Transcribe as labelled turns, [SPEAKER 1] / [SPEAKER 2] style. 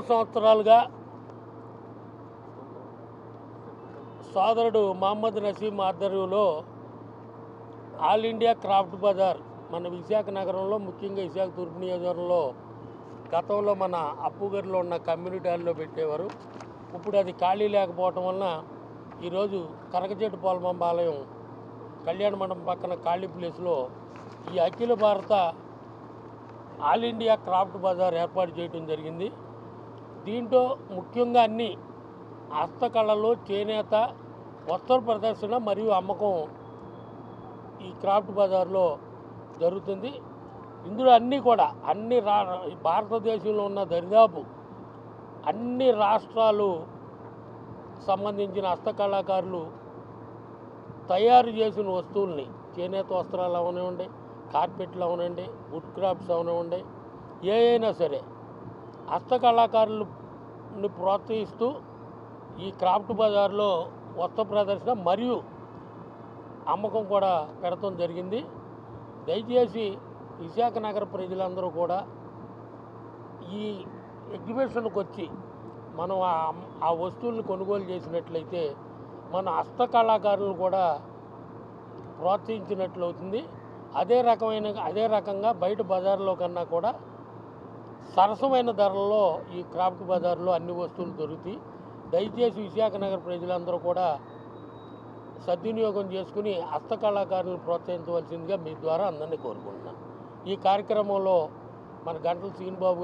[SPEAKER 1] సంవత్సరాలుగా సోదరుడు మహమ్మద్ నసీం ఆధ్వర్యంలో ఆల్ ఇండియా క్రాఫ్ట్ బజార్ మన విశాఖ నగరంలో, ముఖ్యంగా విశాఖ తూర్పు నియోజకవర్గంలో గతంలో మన అప్పుగరిలో ఉన్న కమ్యూనిటీ హాల్లో పెట్టేవారు. ఇప్పుడు అది ఖాళీ లేకపోవటం వలన ఈరోజు కనకచెట్టు పోలమాంబాలయం కళ్యాణ మండపం పక్కన ఖాళీ ప్లేస్లో ఈ అఖిల భారత ఆల్ ఇండియా క్రాఫ్ట్ బజార్ ఏర్పాటు చేయడం జరిగింది. దీంట్లో ముఖ్యంగా అన్ని హస్తకళలు, చేనేత, వస్త్ర ప్రదర్శన మరియు అమ్మకం ఈ క్రాఫ్ట్ బజార్లో జరుగుతుంది. ఇందులో అన్నీ కూడా భారతదేశంలో ఉన్న దరిదాపు అన్ని రాష్ట్రాలు సంబంధించిన హస్తకళాకారులు తయారు చేసిన వస్తువుల్ని, చేనేత వస్త్రాలు అవనివ్వండి, కార్పెట్లు అవనండి, వుడ్ క్రాఫ్ట్స్ అవనివ్వండి, ఏ అయినా సరే హస్తకళాకారులని ప్రోత్సహిస్తూ ఈ క్రాఫ్ట్ బజార్లో వస్త్ర ప్రదర్శన మరియు అమ్మకం కూడా పెడతాం జరిగింది. దయచేసి విశాఖ నగర ప్రజలందరూ కూడా ఈ ఎగ్జిబిషన్కి వచ్చి మనం ఆ వస్తువులను కొనుగోలు చేసినట్లయితే మన హస్తకళాకారులను కూడా ప్రోత్సహించినట్లు అవుతుంది. అదే రకంగా బయట బజార్లో కన్నా కూడా సరసమైన ధరల్లో ఈ క్రాఫ్ట్ బజార్లో అన్ని వస్తువులు దొరుకుతాయి. దయచేసి విశాఖ నగర ప్రజలందరూ కూడా సద్వినియోగం చేసుకుని హస్తకళాకారులను ప్రోత్సహించవలసిందిగా మీ ద్వారా అందరినీ కోరుకుంటున్నాను. ఈ కార్యక్రమంలో మన గంటల శ్రీనిబాబు